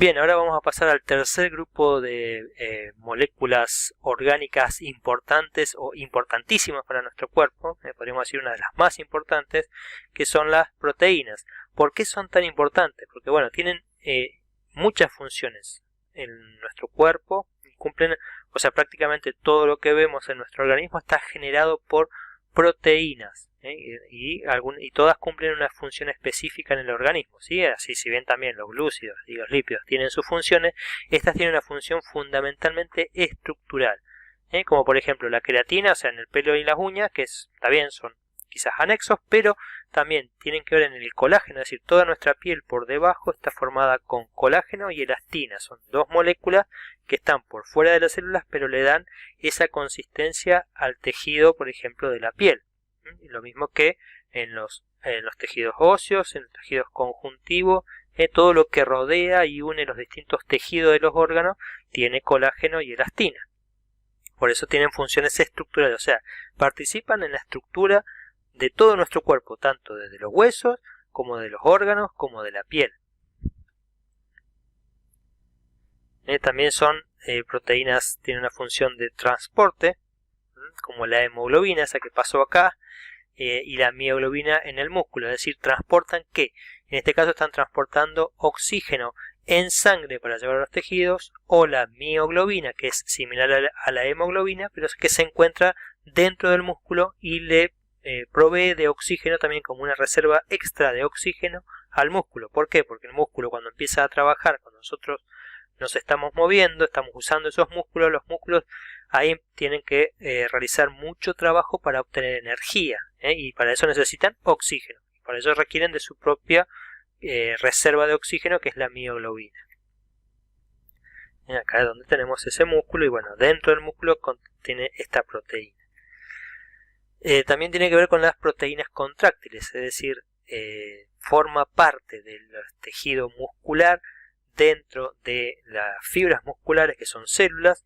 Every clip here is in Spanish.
Bien, ahora vamos a pasar al tercer grupo de moléculas orgánicas importantes o importantísimas para nuestro cuerpo, podríamos decir una de las más importantes, que son las proteínas. ¿Por qué son tan importantes? Porque bueno, tienen muchas funciones en nuestro cuerpo, cumplen, o sea, prácticamente todo lo que vemos en nuestro organismo está generado por proteínas. Y todas cumplen una función específica en el organismo, ¿sí? Así, si bien también los glúcidos y los lípidos tienen sus funciones, estas tienen una función fundamentalmente estructural, como por ejemplo la queratina, o sea, en el pelo y las uñas, que está bien, son quizás anexos, pero también tienen que ver en el colágeno, es decir, toda nuestra piel por debajo está formada con colágeno y elastina, son dos moléculas que están por fuera de las células, pero le dan esa consistencia al tejido, por ejemplo, de la piel. Lo mismo que en los tejidos óseos, en los tejidos conjuntivos, todo lo que rodea y une los distintos tejidos de los órganos tiene colágeno y elastina. Por eso tienen funciones estructurales, o sea, participan en la estructura de todo nuestro cuerpo, tanto desde los huesos, como de los órganos, como de la piel. También son proteínas, tienen una función de transporte, como la hemoglobina, esa que pasó acá, y la mioglobina en el músculo, es decir, transportan ¿qué? En este caso están transportando oxígeno en sangre para llevar a los tejidos, o la mioglobina, que es similar a la hemoglobina, pero es que se encuentra dentro del músculo y le provee de oxígeno también como una reserva extra de oxígeno al músculo. ¿Por qué? Porque el músculo cuando empieza a trabajar, cuando nosotros nos estamos moviendo, estamos usando esos músculos, los músculos ahí tienen que realizar mucho trabajo para obtener energía, y para eso necesitan oxígeno. Para eso requieren de su propia reserva de oxígeno, que es la mioglobina. Acá es donde tenemos ese músculo y bueno, dentro del músculo contiene esta proteína. También tiene que ver con las proteínas contráctiles, es decir, forma parte del tejido muscular dentro de las fibras musculares, que son células.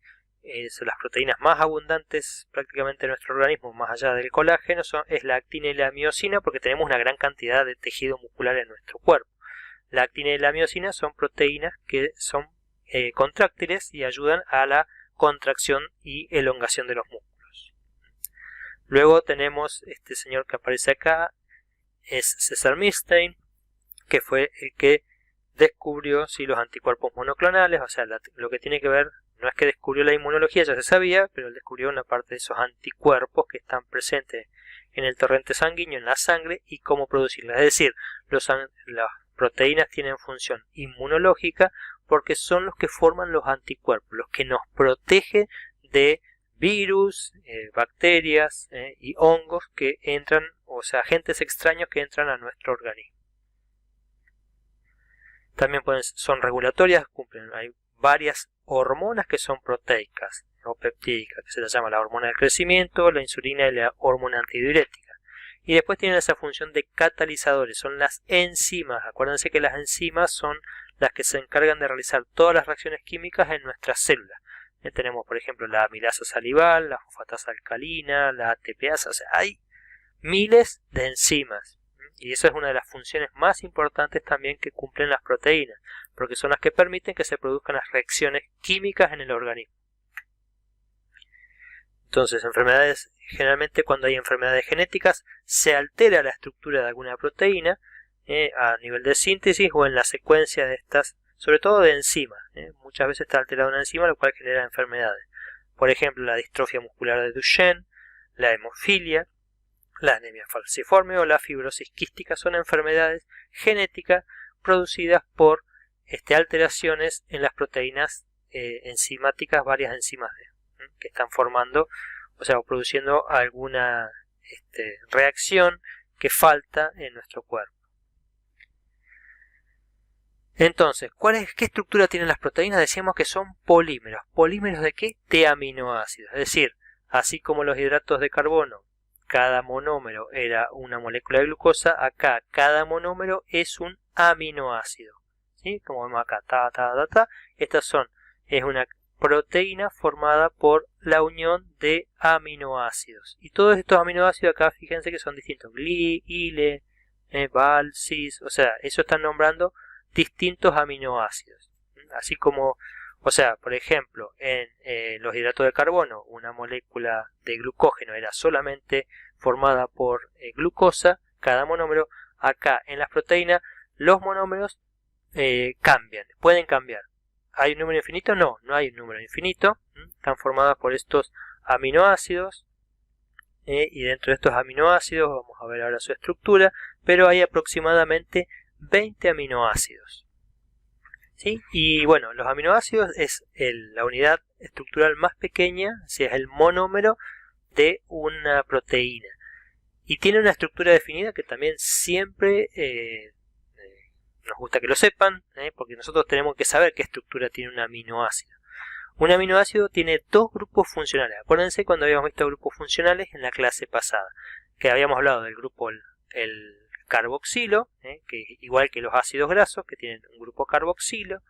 Son las proteínas más abundantes prácticamente en nuestro organismo, más allá del colágeno, es la actina y la miosina, porque tenemos una gran cantidad de tejido muscular en nuestro cuerpo. La actina y la miosina son proteínas que son contráctiles y ayudan a la contracción y elongación de los músculos. Luego tenemos este señor que aparece acá, es César Milstein, que fue el que descubrió los anticuerpos monoclonales, o sea, lo que tiene que ver, no es que descubrió la inmunología, ya se sabía, pero él descubrió una parte de esos anticuerpos que están presentes en el torrente sanguíneo, en la sangre, y cómo producirlas. Es decir, las proteínas tienen función inmunológica porque son los que forman los anticuerpos, los que nos protegen de virus, bacterias y hongos que entran, o sea, agentes extraños que entran a nuestro organismo. También son regulatorias, hay varias hormonas que son proteicas o peptídicas, que se las llama la hormona del crecimiento, la insulina y la hormona antidiurética. Y después tienen esa función de catalizadores, son las enzimas. Acuérdense que las enzimas son las que se encargan de realizar todas las reacciones químicas en nuestras células. Tenemos, por ejemplo, la amilasa salival, la fosfatasa alcalina, la ATPasa, o sea, hay miles de enzimas. Y esa es una de las funciones más importantes también que cumplen las proteínas, porque son las que permiten que se produzcan las reacciones químicas en el organismo. Entonces, generalmente cuando hay enfermedades genéticas, se altera la estructura de alguna proteína a nivel de síntesis o en la secuencia de estas, sobre todo de enzimas. Muchas veces está alterada una enzima, lo cual genera enfermedades. Por ejemplo, la distrofia muscular de Duchenne, la hemofilia, la anemia falciforme o la fibrosis quística son enfermedades genéticas producidas por alteraciones en las proteínas enzimáticas, varias enzimas que están formando, o sea, produciendo alguna reacción que falta en nuestro cuerpo. Entonces, ¿qué estructura tienen las proteínas? Decíamos que son polímeros. ¿Polímeros de qué? De aminoácidos. Es decir, así como los hidratos de carbono, cada monómero era una molécula de glucosa, acá cada monómero es un aminoácido. ¿Sí? Como vemos acá, es una proteína formada por la unión de aminoácidos. Y todos estos aminoácidos acá, fíjense que son distintos. Gli, ile, val, cis, o sea, eso están nombrando distintos aminoácidos. Así como, o sea, por ejemplo, en los hidratos de carbono, una molécula de glucógeno era solamente formada por glucosa, cada monómero. Acá en las proteínas, los monómeros cambian, pueden cambiar. ¿Hay un número infinito? No, no hay un número infinito. Están formadas por estos aminoácidos. Y dentro de estos aminoácidos, vamos a ver ahora su estructura, pero hay aproximadamente 20 aminoácidos. ¿Sí? Y bueno, los aminoácidos es la unidad estructural más pequeña, si es el monómero de una proteína. Y tiene una estructura definida que también siempre nos gusta que lo sepan, porque nosotros tenemos que saber qué estructura tiene un aminoácido. Un aminoácido tiene dos grupos funcionales. Acuérdense cuando habíamos visto grupos funcionales en la clase pasada, que habíamos hablado del grupo el carboxilo, que es igual que los ácidos grasos, que tienen un grupo carboxilo,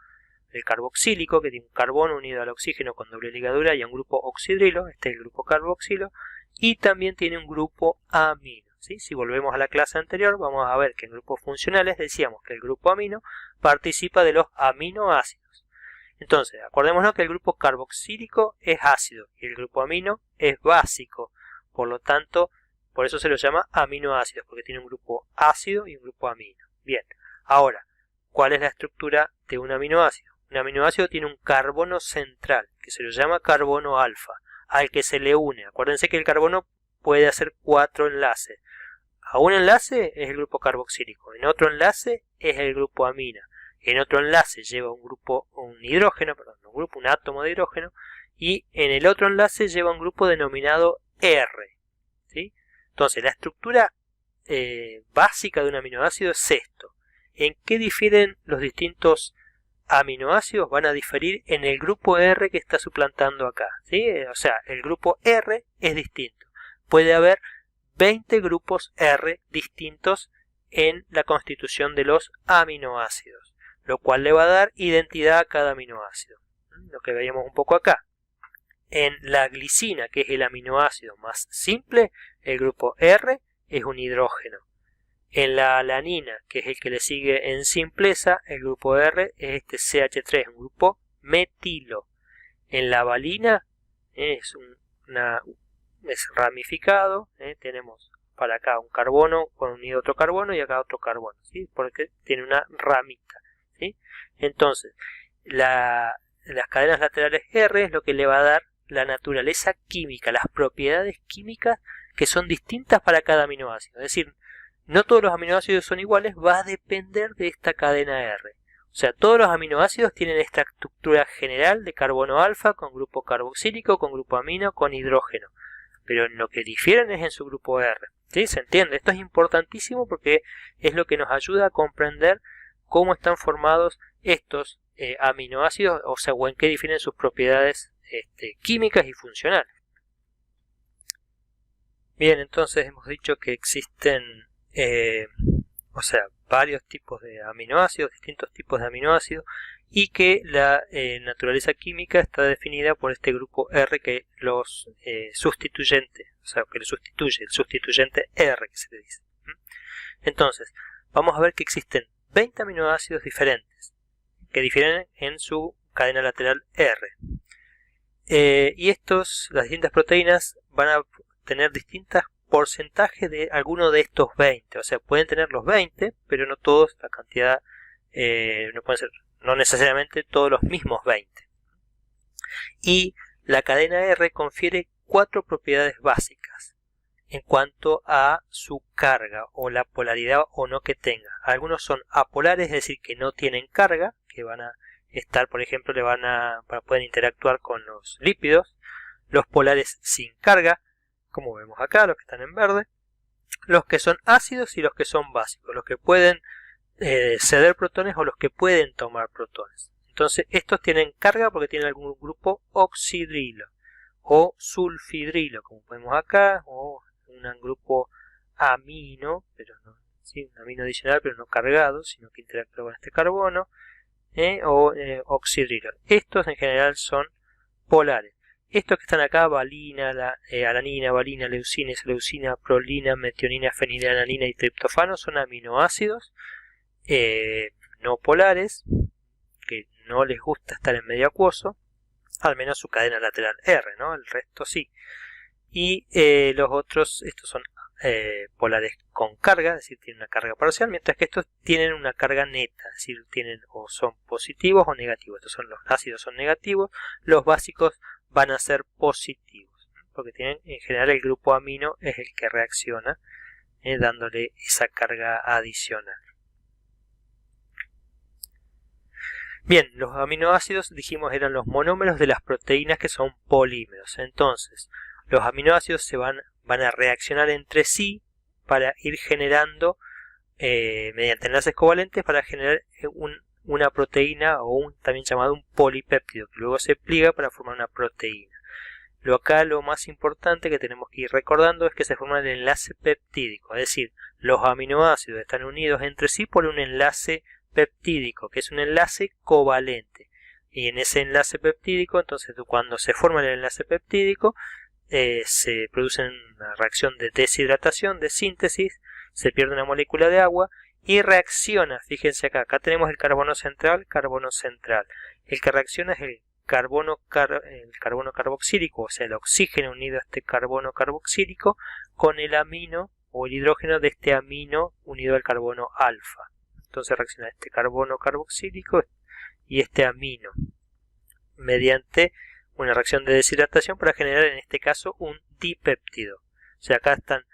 el carboxílico, que tiene un carbono unido al oxígeno con doble ligadura, y un grupo oxidrilo, este es el grupo carboxilo, y también tiene un grupo amino. ¿Sí? Si volvemos a la clase anterior, vamos a ver que en grupos funcionales decíamos que el grupo amino participa de los aminoácidos. Entonces, acordémonos que el grupo carboxílico es ácido y el grupo amino es básico. Por lo tanto, por eso se lo llama aminoácidos, porque tiene un grupo ácido y un grupo amino. Bien, ahora, ¿cuál es la estructura de un aminoácido? Un aminoácido tiene un carbono central, que se lo llama carbono alfa, al que se le une. Acuérdense que el carbono puede hacer 4 enlaces. A un enlace es el grupo carboxílico, en otro enlace es el grupo amina. En otro enlace lleva un átomo de hidrógeno, y en el otro enlace lleva un grupo denominado R. ¿Sí? Entonces, la estructura básica de un aminoácido es esto. ¿En qué difieren los distintos aminoácidos? Van a diferir en el grupo R que está suplantando acá. ¿Sí? O sea, el grupo R es distinto. Puede haber 20 grupos R distintos en la constitución de los aminoácidos, lo cual le va a dar identidad a cada aminoácido. Lo que veíamos un poco acá. En la glicina, que es el aminoácido más simple, el grupo R es un hidrógeno. En la alanina, que es el que le sigue en simpleza, el grupo R es este CH3, un grupo metilo. En la valina es ramificado, tenemos para acá un carbono con unido otro carbono y acá otro carbono, ¿sí? Porque tiene una ramita. ¿Sí? Entonces, las cadenas laterales R es lo que le va a dar la naturaleza química, las propiedades químicas que son distintas para cada aminoácido. Es decir, no todos los aminoácidos son iguales, va a depender de esta cadena R. O sea, todos los aminoácidos tienen esta estructura general de carbono alfa con grupo carboxílico, con grupo amino, con hidrógeno. Pero en lo que difieren es en su grupo R. ¿Sí? ¿Se entiende? Esto es importantísimo porque es lo que nos ayuda a comprender cómo están formados estos aminoácidos, o sea, o en qué difieren sus propiedades químicas y funcionales. Bien, entonces hemos dicho que existen varios tipos de aminoácidos, distintos tipos de aminoácidos, y que la naturaleza química está definida por este grupo R que los sustituyente, o sea, que lo sustituye, el sustituyente R que se le dice. Entonces, vamos a ver que existen 20 aminoácidos diferentes que difieren en su cadena lateral R. Y las distintas proteínas van a tener distintos porcentajes de alguno de estos 20. O sea, pueden tener los 20, pero no todos, la cantidad, no pueden ser, no necesariamente todos los mismos 20. Y la cadena R confiere 4 propiedades básicas en cuanto a su carga o la polaridad o no que tenga. Algunos son apolares, es decir, que no tienen carga, que van a estar, por ejemplo, pueden interactuar con los lípidos. Los polares sin carga, como vemos acá, los que están en verde. Los que son ácidos y los que son básicos, los que pueden ceder protones o los que pueden tomar protones. Entonces, estos tienen carga porque tienen algún grupo oxidrilo o sulfidrilo, como vemos acá, o un grupo amino, pero no, sí, un amino adicional, pero no cargado, sino que interactúa con este carbono, o oxidrilo. Estos en general son polares. Estos que están acá, valina, alanina, valina, leucina, isoleucina, prolina, metionina, fenilalanina y triptofano, son aminoácidos no polares, que no les gusta estar en medio acuoso, al menos su cadena lateral R, ¿no? El resto sí. Y los otros, estos son polares con carga, es decir, tienen una carga parcial, mientras que estos tienen una carga neta, es decir, tienen o son positivos o negativos. Estos son los ácidos son negativos, los básicos van a ser positivos, porque tienen, en general el grupo amino es el que reacciona dándole esa carga adicional. Bien, los aminoácidos dijimos eran los monómeros de las proteínas que son polímeros. Entonces, los aminoácidos van a reaccionar entre sí para ir generando, mediante enlaces covalentes, para generar una proteína o también llamado un polipéptido, que luego se pliega para formar una proteína. Lo más importante que tenemos que ir recordando es que se forma el enlace peptídico, es decir, los aminoácidos están unidos entre sí por un enlace peptídico, que es un enlace covalente. Y en ese enlace peptídico, entonces cuando se forma el enlace peptídico, se produce una reacción de deshidratación, de síntesis, se pierde una molécula de agua y reacciona. Fíjense acá tenemos el carbono central. El que reacciona es el carbono carboxílico, o sea, el oxígeno unido a este carbono carboxílico con el amino o el hidrógeno de este amino unido al carbono alfa. Entonces reacciona este carbono carboxílico y este amino mediante una reacción de deshidratación para generar en este caso un dipéptido. O sea, acá están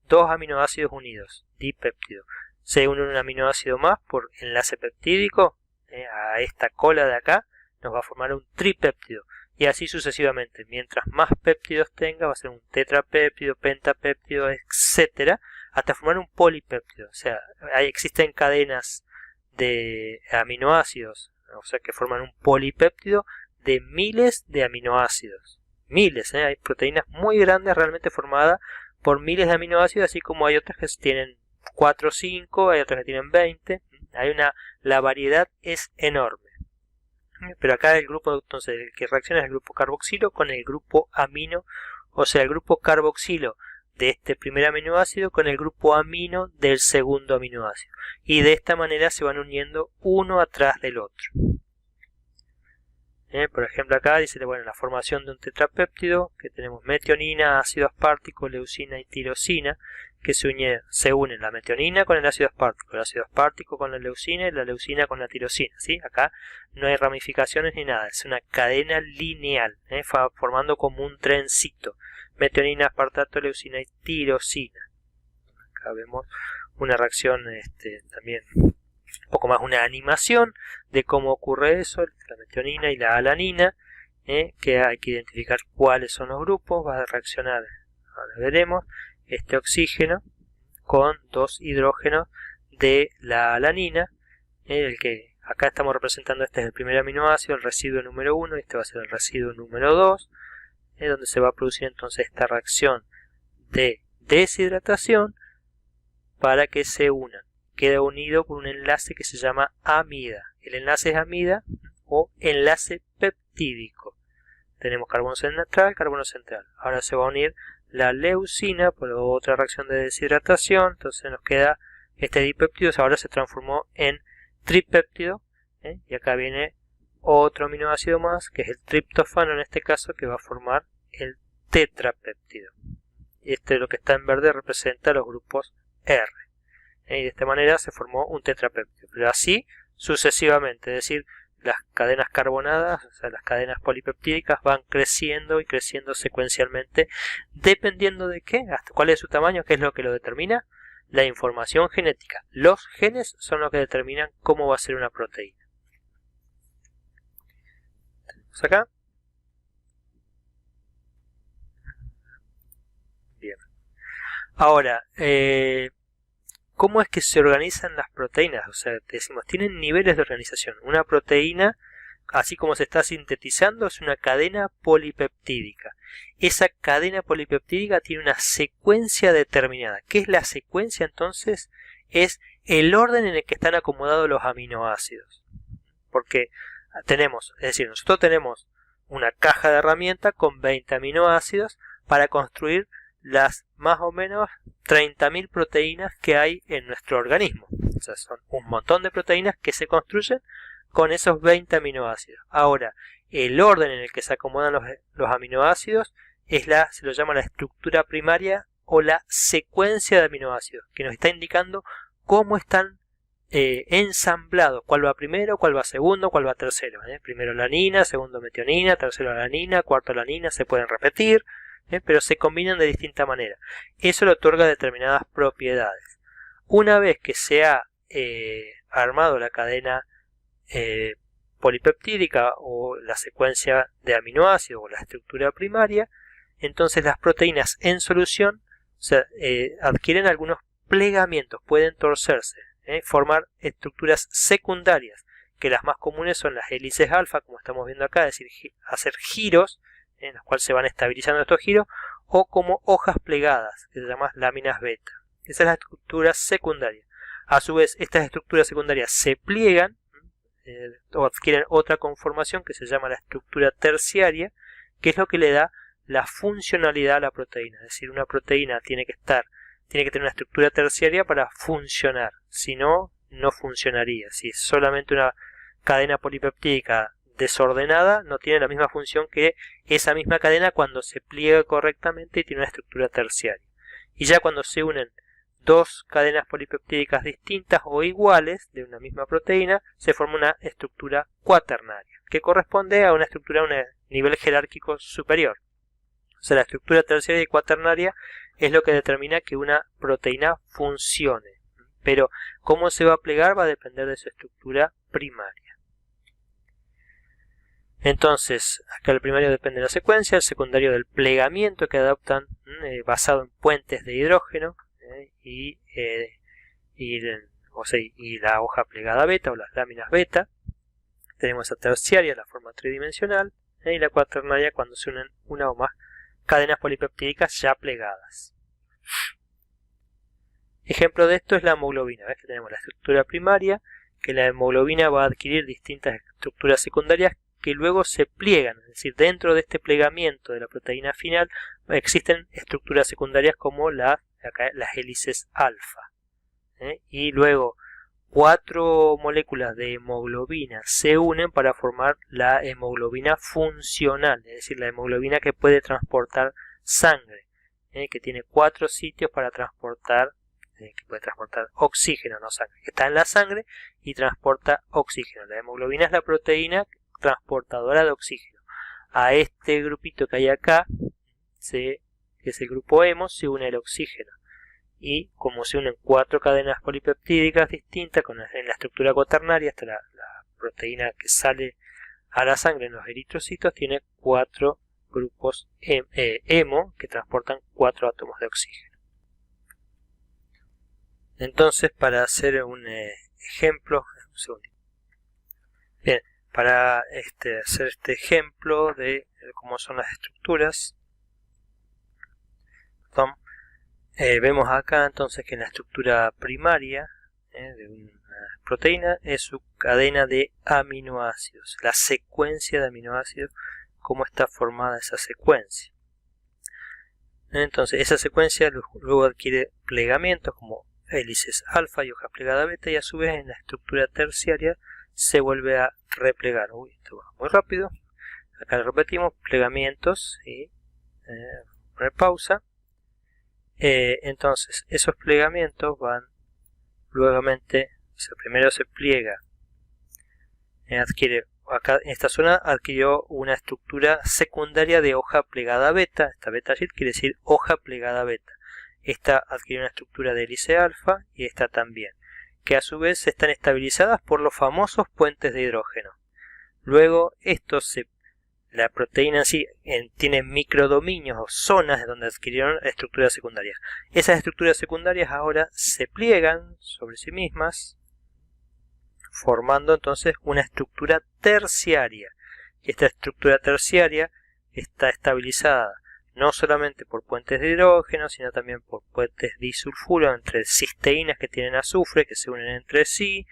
dos aminoácidos unidos, dipéptido. Se une un aminoácido más por enlace peptídico a esta cola de acá, nos va a formar un tripéptido. Y así sucesivamente. Mientras más péptidos tenga, va a ser un tetrapéptido, pentapéptido, etcétera, hasta formar un polipéptido. O sea, existen cadenas de aminoácidos, o sea, que forman un polipéptido de miles de aminoácidos. Miles, hay proteínas muy grandes realmente formadas por miles de aminoácidos, así como hay otras que tienen 4 o 5, hay otras que tienen 20. La variedad es enorme. Pero acá el grupo, entonces, el que reacciona es el grupo carboxilo con el grupo amino, o sea, el grupo carboxilo de este primer aminoácido con el grupo amino del segundo aminoácido. Y de esta manera se van uniendo uno atrás del otro. Por ejemplo, acá dice, bueno, la formación de un tetrapéptido, que tenemos metionina, ácido aspartico, leucina y tirosina, que se unen la metionina con el ácido aspartico con la leucina y la leucina con la tirosina, ¿sí? Acá no hay ramificaciones ni nada, es una cadena lineal, formando como un trencito. Metionina, aspartato, leucina y tirosina. Acá vemos una reacción también un poco más una animación de cómo ocurre eso, la metionina y la alanina, que hay que identificar cuáles son los grupos. Va a reaccionar, ahora veremos, este oxígeno con dos hidrógenos de la alanina, el que acá estamos representando, este es el primer aminoácido, el residuo número 1, este va a ser el residuo número 2, donde se va a producir entonces esta reacción de deshidratación para que se unan. Queda unido por un enlace que se llama amida. El enlace es amida o enlace peptídico. Tenemos carbono central. Ahora se va a unir la leucina por otra reacción de deshidratación. Entonces nos queda este dipéptido, ahora se transformó en tripéptido. Y acá viene otro aminoácido más, que es el triptófano en este caso, que va a formar el tetrapéptido. Y lo que está en verde representa los grupos R. Y de esta manera se formó un tetrapéptido. Pero así sucesivamente, es decir, las cadenas carbonadas, o sea, las cadenas polipeptídicas van creciendo y creciendo secuencialmente, dependiendo de qué, hasta cuál es su tamaño, qué es lo que lo determina, la información genética. Los genes son los que determinan cómo va a ser una proteína. Tenemos acá. Bien. Ahora, ¿cómo es que se organizan las proteínas? O sea, decimos, tienen niveles de organización. Una proteína, así como se está sintetizando, es una cadena polipeptídica. Esa cadena polipeptídica tiene una secuencia determinada. ¿Qué es la secuencia entonces? Es el orden en el que están acomodados los aminoácidos. Porque nosotros tenemos una caja de herramientas con 20 aminoácidos para construir las más o menos 30.000 proteínas que hay en nuestro organismo. O sea, son un montón de proteínas que se construyen con esos 20 aminoácidos. Ahora, el orden en el que se acomodan los aminoácidos se lo llama la estructura primaria o la secuencia de aminoácidos, que nos está indicando cómo están ensamblados, cuál va primero, cuál va segundo, cuál va tercero. Primero alanina, segundo metionina, tercero alanina, cuarto alanina, se pueden repetir, pero se combinan de distinta manera. Eso le otorga determinadas propiedades. Una vez que se ha armado la cadena polipeptídica o la secuencia de aminoácidos o la estructura primaria, entonces las proteínas en solución adquieren algunos plegamientos, pueden torcerse, formar estructuras secundarias, que las más comunes son las hélices alfa, como estamos viendo acá, es decir, hacer giros en los cuales se van estabilizando estos giros, o como hojas plegadas, que se llaman láminas beta. Esa es la estructura secundaria. A su vez, estas estructuras secundarias se pliegan o adquieren otra conformación que se llama la estructura terciaria, que es lo que le da la funcionalidad a la proteína. Es decir, una proteína tiene que tener una estructura terciaria para funcionar, si no, no funcionaría. Si es solamente una cadena polipeptídica desordenada, no tiene la misma función que esa misma cadena cuando se pliega correctamente y tiene una estructura terciaria. Y ya cuando se unen dos cadenas polipeptídicas distintas o iguales de una misma proteína, se forma una estructura cuaternaria, que corresponde a una estructura a un nivel jerárquico superior. O sea, la estructura terciaria y cuaternaria es lo que determina que una proteína funcione. Pero cómo se va a plegar va a depender de su estructura primaria. Entonces, acá el primario depende de la secuencia, el secundario del plegamiento que adoptan basado en puentes de hidrógeno y la hoja plegada beta o las láminas beta. Tenemos la terciaria, la forma tridimensional, y la cuaternaria cuando se unen una o más cadenas polipeptídicas ya plegadas. Ejemplo de esto es la hemoglobina. ¿Ves que tenemos la estructura primaria, que la hemoglobina va a adquirir distintas estructuras secundarias que luego se pliegan? Es decir, dentro de este plegamiento de la proteína final existen estructuras secundarias como las hélices alfa. Y luego 4 moléculas de hemoglobina se unen para formar la hemoglobina funcional, es decir, la hemoglobina que puede transportar sangre, que tiene 4 sitios para transportar, que puede transportar oxígeno, no sangre, que está en la sangre y transporta oxígeno. La hemoglobina es la proteína transportadora de oxígeno. A este grupito que hay acá, que es el grupo hemo, se une el oxígeno. Y como se unen 4 cadenas polipeptídicas distintas en la estructura cuaternaria, hasta la proteína que sale a la sangre en los eritrocitos, tiene 4 grupos hemo que transportan 4 átomos de oxígeno. Entonces, para hacer un ejemplo, un segundito. Bien, para hacer este ejemplo de cómo son las estructuras, vemos acá entonces que en la estructura primaria de una proteína es su cadena de aminoácidos, la secuencia de aminoácidos, cómo está formada esa secuencia. Entonces esa secuencia luego adquiere plegamientos como hélices alfa y hojas plegadas beta, y a su vez en la estructura terciaria se vuelve a replegar. Esto va muy rápido. Acá repetimos plegamientos y poner pausa. Entonces esos plegamientos van nuevamente, primero se pliega, adquiere, acá en esta zona adquirió una estructura secundaria de hoja plegada beta. Esta beta sheet quiere decir hoja plegada beta. Esta adquirió una estructura de hélice alfa y esta también, que a su vez están estabilizadas por los famosos puentes de hidrógeno. Luego la proteína en sí tiene microdominios o zonas donde adquirieron estructuras secundarias. Esas estructuras secundarias ahora se pliegan sobre sí mismas, formando entonces una estructura terciaria. Y esta estructura terciaria está estabilizada no solamente por puentes de hidrógeno, sino también por puentes disulfuro entre cisteínas que tienen azufre, que se unen entre sí,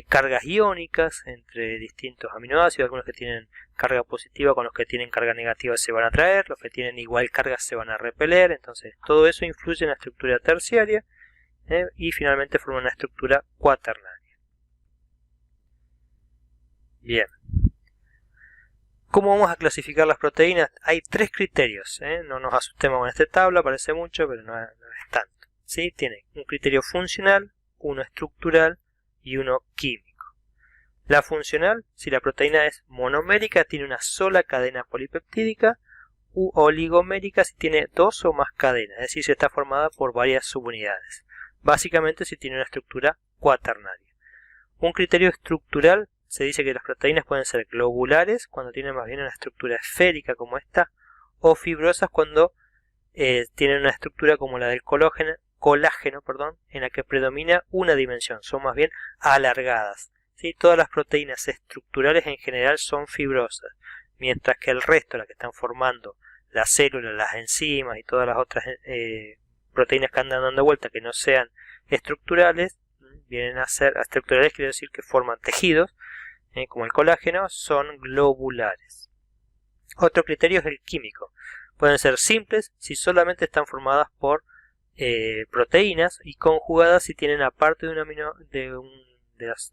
cargas iónicas entre distintos aminoácidos, algunos que tienen carga positiva con los que tienen carga negativa se van a atraer, los que tienen igual carga se van a repeler. Entonces todo eso influye en la estructura terciaria y finalmente forma una estructura cuaternaria. Bien. ¿Cómo vamos a clasificar las proteínas? Hay 3 criterios, no nos asustemos con esta tabla, parece mucho, pero no es tanto. ¿Sí? Tiene un criterio funcional, uno estructural y uno químico. La funcional, si la proteína es monomérica, tiene una sola cadena polipeptídica, u oligomérica si tiene 2 o más cadenas, es decir, si está formada por varias subunidades. Básicamente si tiene una estructura cuaternaria. Un criterio estructural, se dice que las proteínas pueden ser globulares cuando tienen más bien una estructura esférica como esta, o fibrosas cuando tienen una estructura como la del colágeno, en la que predomina una dimensión, son más bien alargadas. ¿Sí? Todas las proteínas estructurales en general son fibrosas, mientras que el resto, las que están formando las células, las enzimas y todas las otras proteínas que andan dando vuelta que no sean estructurales, vienen a ser estructurales, quiere decir que forman tejidos, como el colágeno, son globulares. Otro criterio es el químico. Pueden ser simples si solamente están formadas por proteínas y conjugadas si tienen, aparte de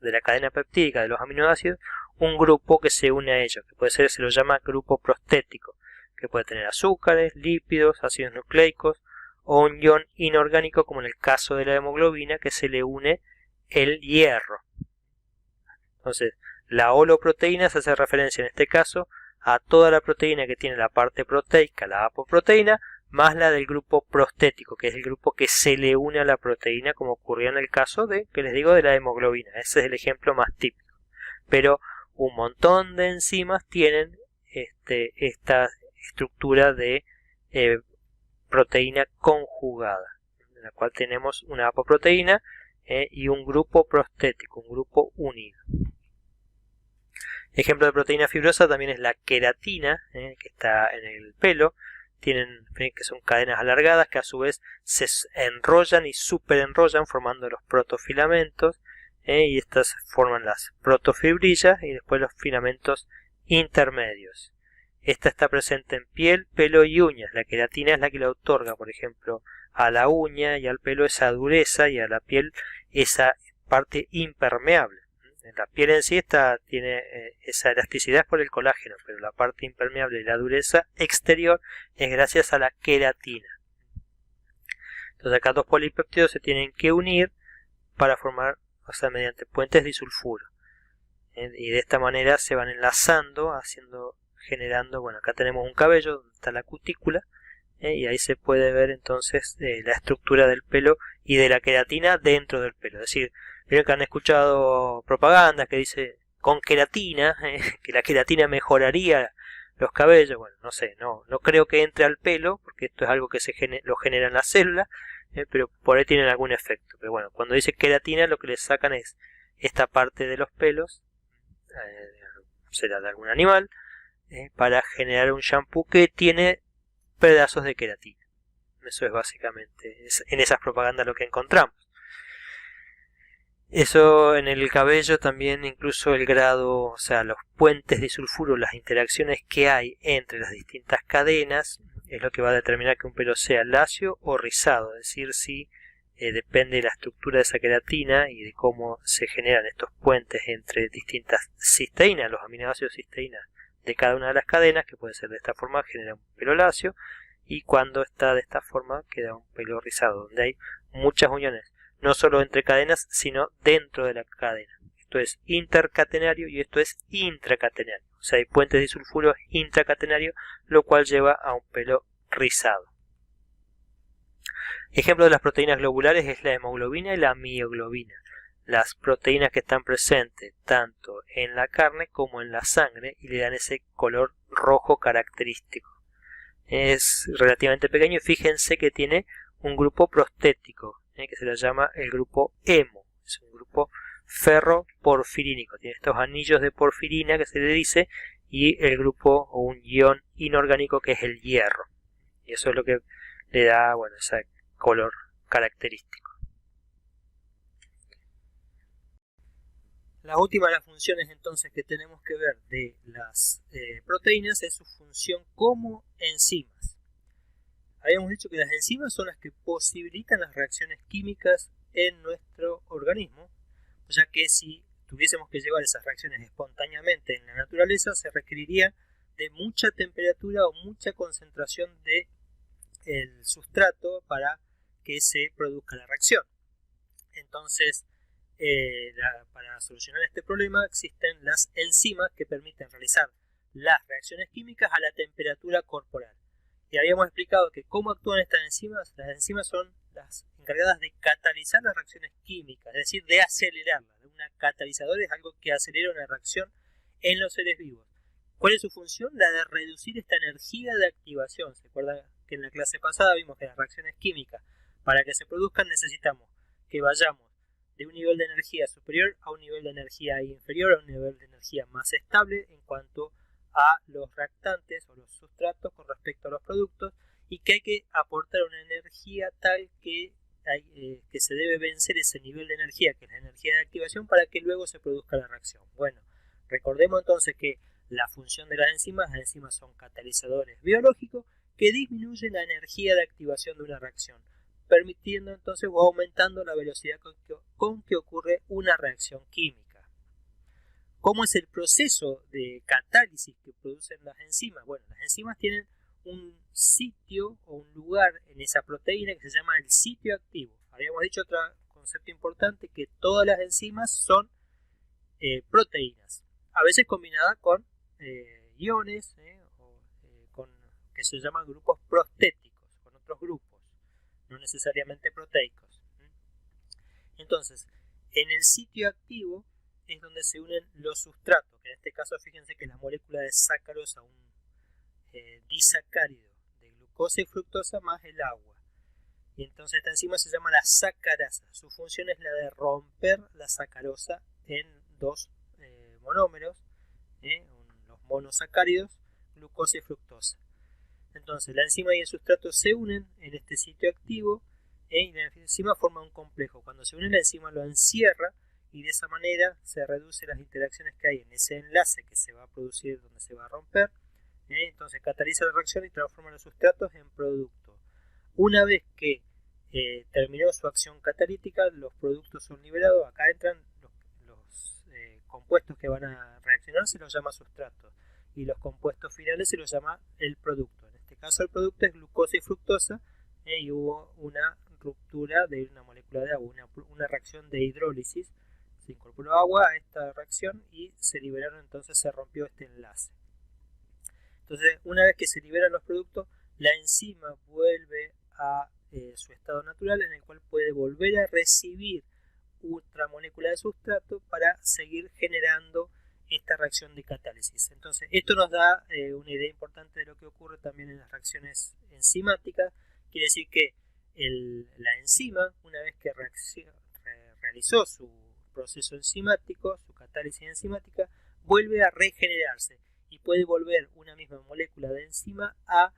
la cadena peptídica de los aminoácidos, un grupo que se une a ellos, que puede ser, se lo llama grupo prostético, que puede tener azúcares, lípidos, ácidos nucleicos o un ion inorgánico, como en el caso de la hemoglobina, que se le une el hierro. Entonces, la holoproteína se hace referencia en este caso a toda la proteína que tiene la parte proteica, la apoproteína, más la del grupo prostético, que es el grupo que se le une a la proteína, como ocurrió en el caso que les digo, de la hemoglobina. Ese es el ejemplo más típico. Pero un montón de enzimas tienen esta estructura de proteína conjugada, en la cual tenemos una apoproteína y un grupo prostético, un grupo unido. Ejemplo de proteína fibrosa también es la queratina, que está en el pelo. Tienen, que son cadenas alargadas que a su vez se enrollan y superenrollan formando los protofilamentos, y estas forman las protofibrillas y después los filamentos intermedios. Esta está presente en piel, pelo y uñas. La queratina es la que le otorga, por ejemplo, a la uña y al pelo esa dureza y a la piel esa parte impermeable. La piel en sí tiene esa elasticidad por el colágeno, pero la parte impermeable y la dureza exterior es gracias a la queratina. Entonces acá 2 polipéptidos se tienen que unir para formar, o sea, mediante puentes disulfuro. Y de esta manera se van enlazando, generando, bueno, acá tenemos un cabello donde está la cutícula, y ahí se puede ver entonces la estructura del pelo y de la queratina dentro del pelo. Es decir, creo que han escuchado propagandas que dice con queratina, que la queratina mejoraría los cabellos. Bueno, no sé, no creo que entre al pelo, porque esto es algo que lo generan las células, pero por ahí tienen algún efecto. Pero bueno, cuando dice queratina, lo que le sacan es esta parte de los pelos, será de algún animal, para generar un shampoo que tiene pedazos de queratina. Eso es básicamente, en esas propagandas lo que encontramos. Eso en el cabello también, incluso el grado, o sea, los puentes disulfuro, las interacciones que hay entre las distintas cadenas, es lo que va a determinar que un pelo sea lacio o rizado. Es decir, si depende de la estructura de esa queratina y de cómo se generan estos puentes entre distintas cisteínas, los aminoácidos cisteínas de cada una de las cadenas, que puede ser de esta forma, genera un pelo lacio, y cuando está de esta forma queda un pelo rizado, donde hay muchas uniones, no solo entre cadenas, sino dentro de la cadena. Esto es intercatenario y esto es intracatenario. O sea, hay puentes disulfuro intracatenarios, lo cual lleva a un pelo rizado. Ejemplo de las proteínas globulares es la hemoglobina y la mioglobina. Las proteínas que están presentes tanto en la carne como en la sangre y le dan ese color rojo característico. Es relativamente pequeño y fíjense que tiene un grupo prostético, que se le llama el grupo hemo. Es un grupo ferroporfirínico, tiene estos anillos de porfirina que se le dice, y el grupo o un ion inorgánico que es el hierro, y eso es lo que le da, bueno, ese color característico. La última de las funciones entonces que tenemos que ver de las proteínas es su función como enzimas. Habíamos dicho que las enzimas son las que posibilitan las reacciones químicas en nuestro organismo, ya que si tuviésemos que llevar esas reacciones espontáneamente en la naturaleza, se requeriría de mucha temperatura o mucha concentración de el sustrato para que se produzca la reacción. Entonces, para solucionar este problema existen las enzimas que permiten realizar las reacciones químicas a la temperatura corporal. Y habíamos explicado que cómo actúan estas enzimas. Las enzimas son las encargadas de catalizar las reacciones químicas, es decir, de acelerarlas. Un catalizador es algo que acelera una reacción en los seres vivos. ¿Cuál es su función? La de reducir esta energía de activación. ¿Se acuerdan que en la clase pasada vimos que las reacciones químicas, para que se produzcan, necesitamos que vayamos de un nivel de energía superior a un nivel de energía inferior, a un nivel de energía más estable en cuanto a los reactantes o los sustratos con respecto a los productos, y que hay que aportar una energía tal que se debe vencer ese nivel de energía, que es la energía de activación, para que luego se produzca la reacción. Bueno, recordemos entonces que la función de las enzimas son catalizadores biológicos que disminuyen la energía de activación de una reacción, permitiendo entonces o aumentando la velocidad con que ocurre una reacción química. ¿Cómo es el proceso de catálisis que producen las enzimas? Bueno, las enzimas tienen un sitio o un lugar en esa proteína que se llama el sitio activo. Habíamos dicho otro concepto importante, que todas las enzimas son proteínas, a veces combinadas con iones que se llaman grupos prostéticos, con otros grupos, no necesariamente proteicos. Entonces, en el sitio activo es donde se unen los sustratos, que en este caso fíjense que la molécula de sacarosa, un disacárido de glucosa y fructosa más el agua. Y entonces esta enzima se llama la sacarasa. Su función es la de romper la sacarosa en dos monómeros, los monosacáridos, glucosa y fructosa. Entonces la enzima y el sustrato se unen en este sitio activo y la enzima forma un complejo. Cuando se une, la enzima lo encierra y de esa manera se reducen las interacciones que hay en ese enlace que se va a producir donde se va a romper. Entonces cataliza la reacción y transforma los sustratos en productos. Una vez que terminó su acción catalítica, los productos son liberados. Acá entran los compuestos que van a reaccionar, se los llama sustratos, y los compuestos finales se los llama el producto. En este caso el producto es glucosa y fructosa, y hubo una ruptura de una molécula de agua, una reacción de hidrólisis. Se incorporó agua a esta reacción y se liberaron, entonces se rompió este enlace. Entonces, una vez que se liberan los productos, la enzima vuelve a su estado natural, en el cual puede volver a recibir otra molécula de sustrato para seguir generando esta reacción de catálisis. Entonces, esto nos da una idea importante de lo que ocurre también en las reacciones enzimáticas. Quiere decir que la enzima, una vez que realizó su proceso enzimático, su catálisis enzimática, vuelve a regenerarse y puede volver una misma molécula de enzima a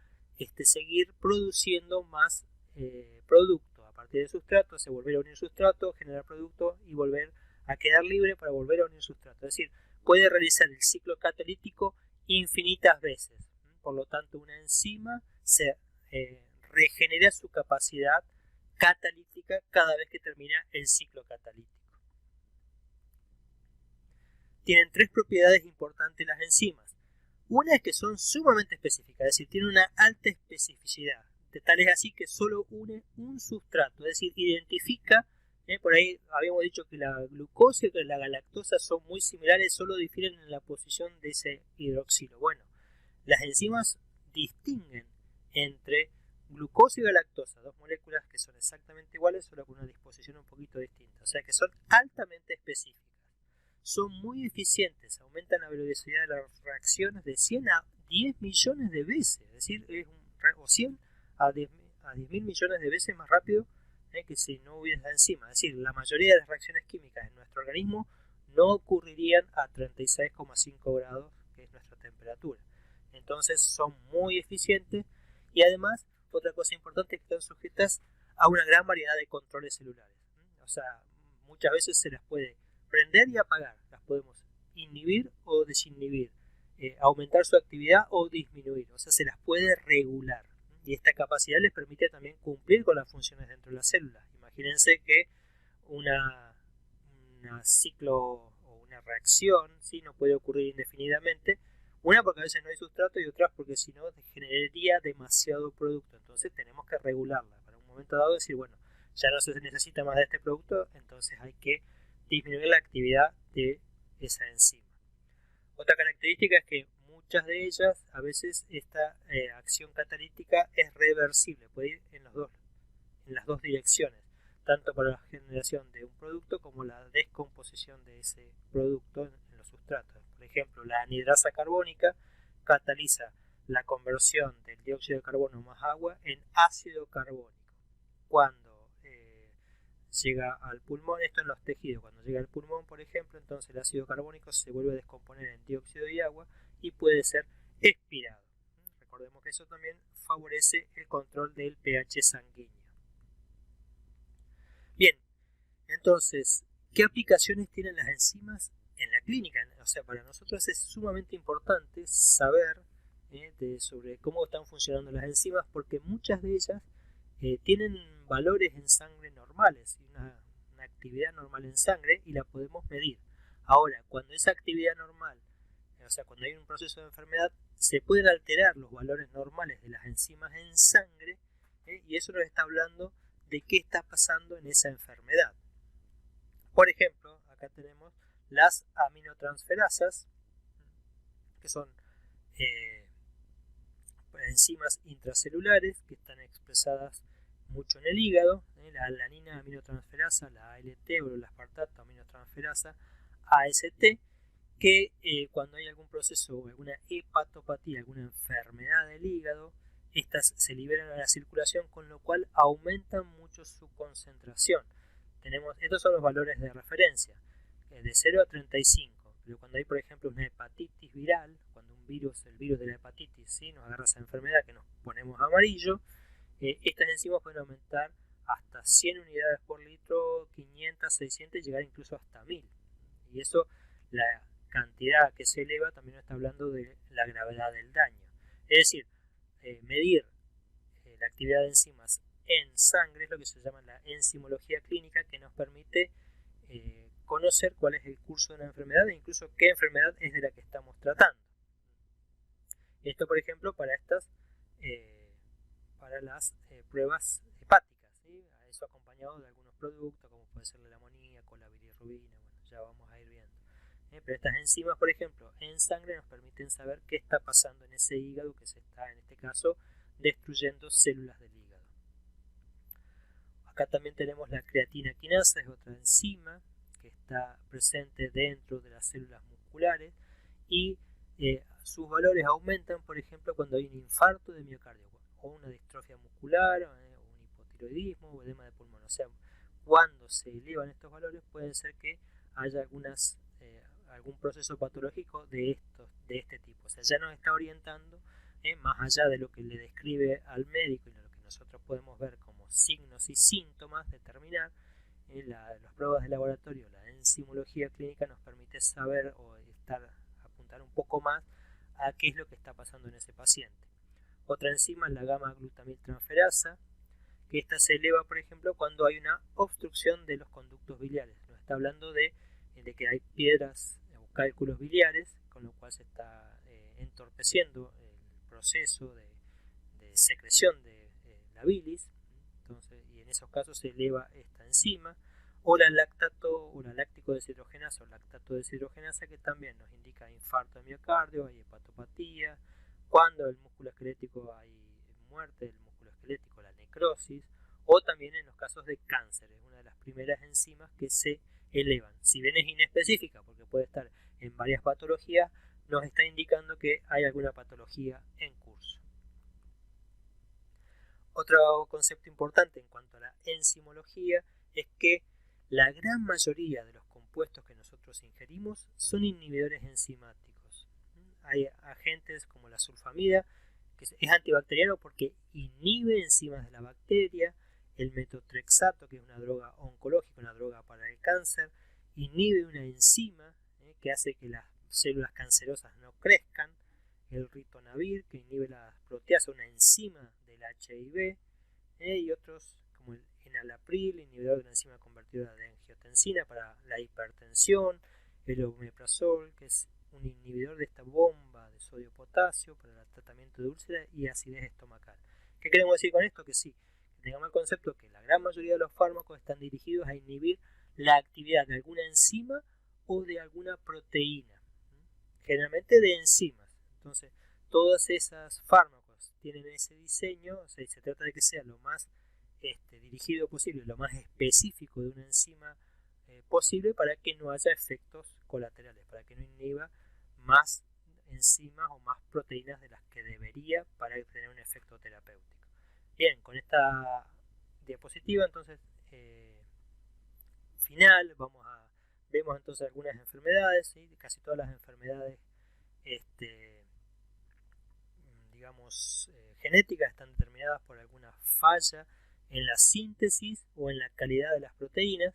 seguir produciendo más producto. A partir del sustrato, se volver a unir sustrato, generar producto y volver a quedar libre para volver a unir sustrato. Es decir, puede realizar el ciclo catalítico infinitas veces. Por lo tanto, una enzima se regenera su capacidad catalítica cada vez que termina el ciclo catalítico. Tienen tres propiedades importantes las enzimas. Una es que son sumamente específicas, es decir, tienen una alta especificidad. De tal es así que solo une un sustrato, es decir, identifica, por ahí habíamos dicho que la glucosa y la galactosa son muy similares, solo difieren en la posición de ese hidroxilo. Bueno, las enzimas distinguen entre glucosa y galactosa, dos moléculas que son exactamente iguales, solo con una disposición un poquito distinta, o sea que son altamente específicas. Son muy eficientes, aumentan la velocidad de las reacciones de 100 a 10 millones de veces, es decir, o 100 a 10 mil millones de veces más rápido que si no hubiera la enzima. Es decir, la mayoría de las reacciones químicas en nuestro organismo no ocurrirían a 36,5 grados, que es nuestra temperatura. Entonces son muy eficientes y además, otra cosa importante es que están sujetas a una gran variedad de controles celulares. O sea, muchas veces se las puede prender y apagar, las podemos inhibir o desinhibir, aumentar su actividad o disminuir, o sea, se las puede regular. Y esta capacidad les permite también cumplir con las funciones dentro de las células. Imagínense que una una reacción, ¿sí? No puede ocurrir indefinidamente. Una porque a veces no hay sustrato y otras porque si no generaría demasiado producto. Entonces tenemos que regularla. Para un momento dado decir, bueno, ya no se necesita más de este producto, entonces hay que disminuir la actividad de esa enzima. Otra característica es que muchas de ellas, a veces esta acción catalítica es reversible, puede ir en las dos direcciones, tanto para la generación de un producto como la descomposición de ese producto en los sustratos. Por ejemplo, la anhidrasa carbónica cataliza la conversión del dióxido de carbono más agua en ácido carbónico. Cuando llega al pulmón, esto en los tejidos, cuando llega al pulmón, por ejemplo, entonces el ácido carbónico se vuelve a descomponer en dióxido y agua y puede ser expirado. Recordemos que eso también favorece el control del pH sanguíneo. Bien, entonces, ¿qué aplicaciones tienen las enzimas en la clínica? O sea, para nosotros es sumamente importante saber sobre cómo están funcionando las enzimas, porque muchas de ellas tienen valores en sangre normales, una actividad normal en sangre, y la podemos medir. Ahora, cuando esa actividad normal, o sea, cuando hay un proceso de enfermedad, se pueden alterar los valores normales de las enzimas en sangre, y eso nos está hablando de qué está pasando en esa enfermedad. Por ejemplo, acá tenemos las aminotransferasas, que son enzimas intracelulares que están expresadas mucho en el hígado, la alanina aminotransferasa, la ALT o la aspartato aminotransferasa AST, que cuando hay algún proceso o alguna hepatopatía, alguna enfermedad del hígado, estas se liberan a la circulación, con lo cual aumentan mucho su concentración. Estos son los valores de referencia, de 0 a 35. Pero cuando hay, por ejemplo, una hepatitis viral, cuando el virus de la hepatitis, ¿sí?, nos agarra esa enfermedad que nos ponemos amarillo, estas enzimas pueden aumentar hasta 100 unidades por litro, 500, 600 y llegar incluso hasta 1000. Y eso, la cantidad que se eleva, también nos está hablando de la gravedad del daño. Es decir, medir la actividad de enzimas en sangre es lo que se llama la enzimología clínica, que nos permite conocer cuál es el curso de una enfermedad e incluso qué enfermedad es de la que estamos tratando. Esto, por ejemplo, para las pruebas hepáticas, ¿sí? A eso acompañado de algunos productos como puede ser el amoníaco, la bilirrubina, bueno, ya vamos a ir viendo. Pero estas enzimas, por ejemplo, en sangre nos permiten saber qué está pasando en ese hígado que se está, en este caso, destruyendo células del hígado. Acá también tenemos la creatina quinasa, es otra enzima que está presente dentro de las células musculares y sus valores aumentan, por ejemplo, cuando hay un infarto de miocardio o una distrofia muscular, un hipotiroidismo o edema de pulmón. O sea, cuando se elevan estos valores puede ser que haya algún proceso patológico de este tipo. O sea, ya nos está orientando más allá de lo que le describe al médico y lo que nosotros podemos ver como signos y síntomas, determinar. Las pruebas de laboratorio, la enzimología clínica nos permite saber o apuntar un poco más a qué es lo que está pasando en ese paciente. Otra enzima es la gamma-glutamiltransferasa, que esta se eleva, por ejemplo, cuando hay una obstrucción de los conductos biliares. Nos está hablando de que hay piedras o cálculos biliares, con lo cual se está entorpeciendo el proceso de secreción de la bilis. Entonces, y en esos casos se eleva esta enzima, o la láctico deshidrogenasa o lactato deshidrogenasa, que también nos indica infarto de miocardio, hay hepatopatía, cuando el músculo esquelético hay muerte del músculo esquelético, la necrosis, o también en los casos de cáncer, es una de las primeras enzimas que se elevan. Si bien es inespecífica, porque puede estar en varias patologías, nos está indicando que hay alguna patología en curso. Otro concepto importante en cuanto a la enzimología es que la gran mayoría de los compuestos que nosotros ingerimos son inhibidores enzimáticos. Hay agentes como la sulfamida, que es antibacteriano porque inhibe enzimas de la bacteria, el metotrexato, que es una droga oncológica, una droga para el cáncer, inhibe una enzima que hace que las células cancerosas no crezcan, el ritonavir, que inhibe la proteasa, una enzima del HIV, y otros como el enalapril, inhibidor de la enzima convertidora de angiotensina para la hipertensión, el omeprazol, que es un inhibidor de esta bomba de sodio-potasio para el tratamiento de úlceras y acidez estomacal. ¿Qué queremos decir con esto? Que sí, tengamos el concepto que la gran mayoría de los fármacos están dirigidos a inhibir la actividad de alguna enzima o de alguna proteína, generalmente de enzimas. Entonces, todos esos fármacos tienen ese diseño, o sea, se trata de que sea lo más dirigido posible, lo más específico de una enzima posible para que no haya efectos colaterales, para que no inhiba más enzimas o más proteínas de las que debería para tener un efecto terapéutico. Bien, con esta diapositiva entonces final vemos entonces algunas enfermedades, ¿sí? Casi todas las enfermedades digamos genéticas están determinadas por alguna falla en la síntesis o en la calidad de las proteínas,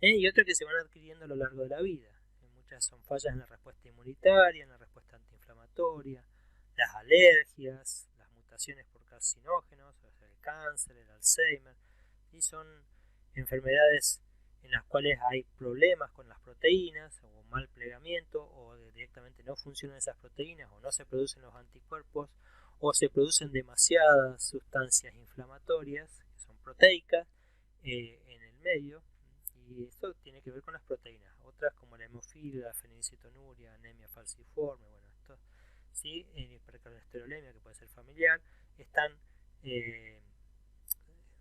y otras que se van adquiriendo a lo largo de la vida. Muchas son fallas en la respuesta inmunitaria, en la respuesta antiinflamatoria, las alergias, las mutaciones por carcinógenos, o sea, el cáncer, el Alzheimer, y son enfermedades en las cuales hay problemas con las proteínas o mal plegamiento o directamente no funcionan esas proteínas o no se producen los anticuerpos o se producen demasiadas sustancias inflamatorias que son proteicas en el medio, y esto tiene que ver con las proteínas. Otras como la hemofilia, la fenilcetonuria, anemia falciforme, bueno, esto sí, hipercolesterolemia que puede ser familiar, están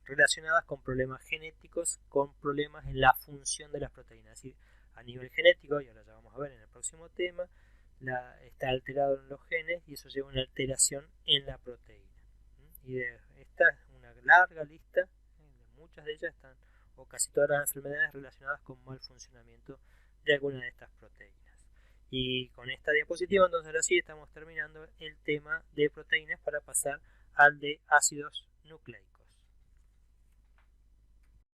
relacionadas con problemas genéticos, con problemas en la función de las proteínas. Es decir, a nivel genético, y ahora ya vamos a ver en el próximo tema, está alterado en los genes y eso lleva a una alteración en la proteína. Y esta es una larga lista, muchas de ellas están, o casi todas las enfermedades relacionadas con mal funcionamiento de alguna de estas proteínas. Y con esta diapositiva entonces ahora sí estamos terminando el tema de proteínas para pasar al de ácidos nucleicos.